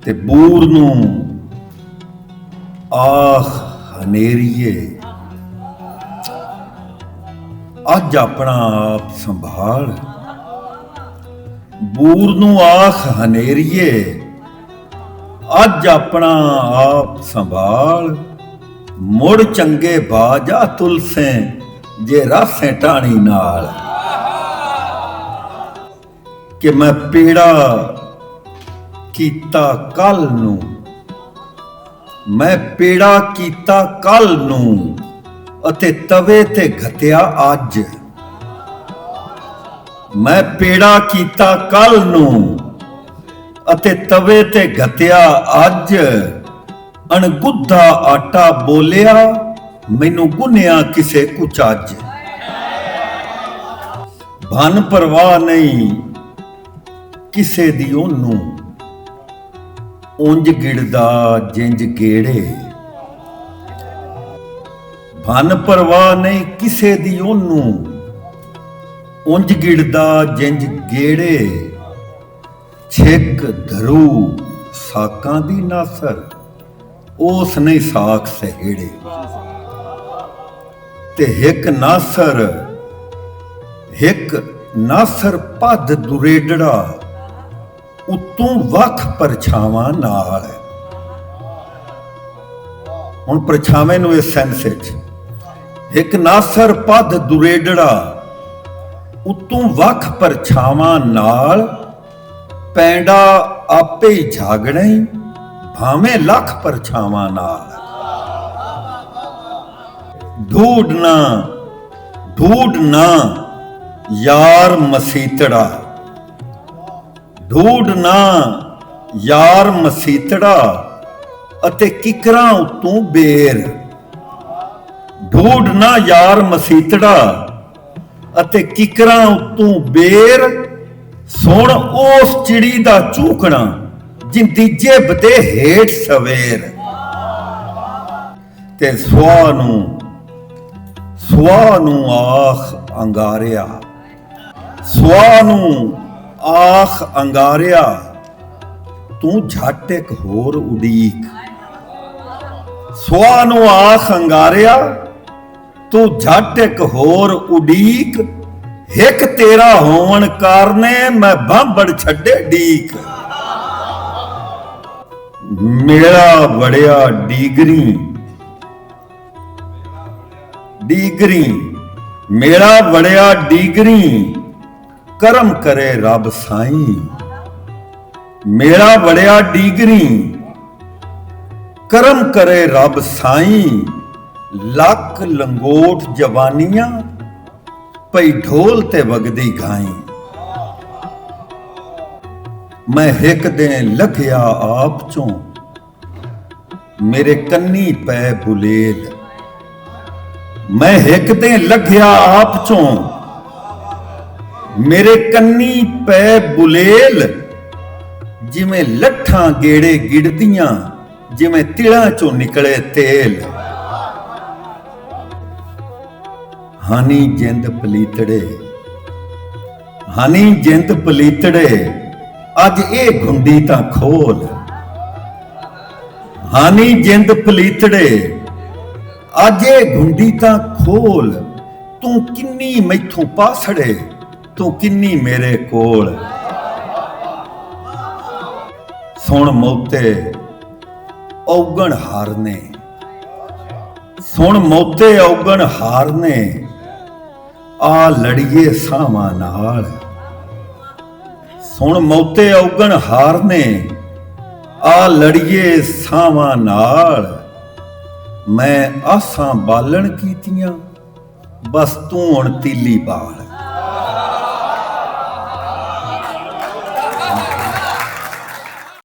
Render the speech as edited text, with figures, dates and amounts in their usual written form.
ਤੇ ਬੂਰ ਨੂੰ ਆਖ ਹਨੇਰੀਏ ਅੱਜ ਆਪਣਾ ਆਪ ਸੰਭਾਲ। ਬੂਰ ਨੂੰ ਆਖ ਹਨੇਰੀਏ ਅੱਜ ਆਪਣਾ ਆਪ ਸੰਭਾਲ। ਮੁੜ ਚੰਗੇ ਬਾਜਾ ਤੁਲਸੇ ਜੇ ਰਾਸੇ ਟਾਣੀ ਨਾਲ। ਕਿ ਮੈਂ ਪੀੜਾ ਕੀਤਾ ਕੱਲ ਨੂੰ, ਮੈਂ ਪੀੜਾ ਕੀਤਾ ਕੱਲ ਨੂੰ ਅਤੇ ਤਵੇ ਤੇ ਘਤਿਆ ਅੱਜ। ਮੈਂ ਪੀੜਾ ਕੀਤਾ ਕੱਲ ਨੂੰ ਅਤੇ ਤਵੇ ਤੇ ਘਤਿਆ ਅੱਜ। ਅਣਗੁੱਧਾ ਆਟਾ ਬੋਲਿਆ ਮੈਨੂੰ ਗੁੰਨਿਆ ਕਿਸੇ ਕੁਚੱਜ। ਭਨ ਪਰਵਾਹ ਨਹੀਂ ਕਿਸੇ ਦੀ ਉਹਨੂੰ, ਉਂਝ ਗਿੜਦਾ ਜਿੰਜ ਗੇੜੇ। ਭਨ ਪਰਵਾਹ ਨਹੀਂ ਕਿਸੇ ਦੀ ਉਹਨੂੰ, ਉਂਝ ਗਿੜਦਾ ਜਿੰਜ ਗੇੜੇ। ਛਿੱਕ ਧਰੂ ਸਾਕਾਂ ਦੀ ਨਾਸਰ, ਉਸ ਨਹੀਂ ਸਾਖ ਸਹੇੜੇ। ਤੇ ਹਿੱਕ ਨਾਸਰ ਪੱਦ ਦੁਰੇਡੜਾ, ਉਤੋਂ ਵੱਖ ਪਰਛਾਵਾਂ ਨਾਲ। ਹੁਣ ਪਰਛਾਵੇਂ ਨੂੰ ਇਸ ਸੈਂਸ ਵਿੱਚ, ਇੱਕ ਨਾਸਰ ਪੱਦ ਦੁਰੇਡੜਾ ਉਤੋਂ ਵੱਖ ਪਰਛਾਵਾਂ ਨਾਲ। ਪੈਂਡਾ ਆਪੇ ਹੀ ਝਾਗਣਾ ਹੀ ਭਾਵੇਂ ਲੱਖ ਪਰਛਾਵਾਂ ਨਾਲ। ਢੂਢਣਾ ਯਾਰ ਮਸੀਤੜਾ, ਢੂਢਣਾ ਯਾਰ ਮਸੀਤੜਾ ਅਤੇ ਕਿਕਰਾਂ ਉਤੋਂ ਬੇਰ। ਢੂਢਣਾ ਯਾਰ ਮਸੀਤੜਾ ਅਤੇ ਕਿਕਰਾਂ ਉਤੋਂ ਬੇਰ। ਸੁਣ ਉਸ ਚਿੜੀ ਦਾ ਚੂਕਣਾ ਜਿੰਦੀ ਜੇਬ ਦੇ ਹੇਠ ਸਵੇਰ। ਤੇ ਸੁਆਹ ਨੂੰ ਆਖ ਅੰਗਾਰਿਆ, ਸੁਆਹ ਨੂੰ ਆਖ ਅੰਗਾਰਿਆ ਤੂੰ ਝੱਟ ਇੱਕ ਹੋਰ ਉਡੀਕ। ਸੁਆਹ ਨੂੰ ਆਖ ਅੰਗਾਰਿਆ ਤੂੰ ਝੱਟ ਇੱਕ ਹੋਰ ਉਡੀਕ। ਹਿੱਕ ਤੇਰਾ ਹੋਣ ਕਾਰਨੇ ਮੈਂ ਬਾਂਬੜ ਛੱਡੇ ਡੀਕ। ਮੇਰਾ ਵੜਿਆ ਡੀਗਰੀ, ਮੇਰਾ ਵੜਿਆ ਡੀਗਰੀ ਕਰਮ ਕਰੇ ਰੱਬ ਸਾਈਂ। ਮੇਰਾ ਵੜਿਆ ਡੀਗਰੀ ਕਰਮ ਕਰੇ ਰੱਬ ਸਾਈਂ। ਲੱਕ ਲੰਗੋਟ ਜਵਾਨੀਆਂ ਪਈ ਢੋਲ ਤੇ ਵਗਦੀ ਗਾਈ। ਮੈਂ ਹਿੱਕ ਦੇ ਲਖਿਆ ਆਪ ਚੋਂ ਮੇਰੇ ਕੰਨੀ ਪੈ ਬੁਲੇਲ। ਮੈਂ ਹਿੱਕ ਦੇ ਲਖਿਆ ਆਪ ਚੋਂ ਮੇਰੇ ਕੰਨੀ ਪੈ ਬੁਲੇਲ। ਜਿਵੇਂ ਲੱਠਾਂ ਗੇੜੇ ਗਿੜਦੀਆਂ ਜਿਵੇਂ ਤਿਲਾਂ ਚੋਂ ਨਿਕਲੇ ਤੇਲ। ਹਾਨੀ ਜਿੰਦ ਪਲੀਤੜੇ, ਹਾਨੀ ਜਿੰਦ ਪਲੀਤੜੇ ਅੱਜ ਇਹ ਗੁੰਡੀ ਤਾਂ ਖੋਲ। ਹਾਨੀ ਜਿੰਦ ਪਲੀਤੜੇ ਅੱਜ ਇਹ ਗੁੰਡੀ ਤਾਂ ਖੋਲ। ਤੂੰ ਕਿੰਨੀ ਮੈਥੋਂ ਪਾਸੜੇ ਤੂੰ ਕਿੰਨੀ ਮੇਰੇ ਕੋਲ। ਸੁਣ ਮੋਤੇ ਔਗਣ ਹਾਰਨੇ, ਸੁਣ ਮੋਤੇ ਔਗਣ ਹਾਰਨੇ ਆ ਲੜੀਏ ਸਾਵਾਂ ਨਾਲ। ਸੁਣ ਮੋਤੇ ਔਗਣ ਹਾਰਨੇ ਆ ਲੜੀਏ ਸਾਵਾਂ ਨਾਲ। ਮੈਂ ਆਸਾਂ ਬਾਲਣ ਕੀਤੀਆਂ ਬਸ ਤੂੰ ਹੁਣ ਤੀਲੀ ਬਾਲ।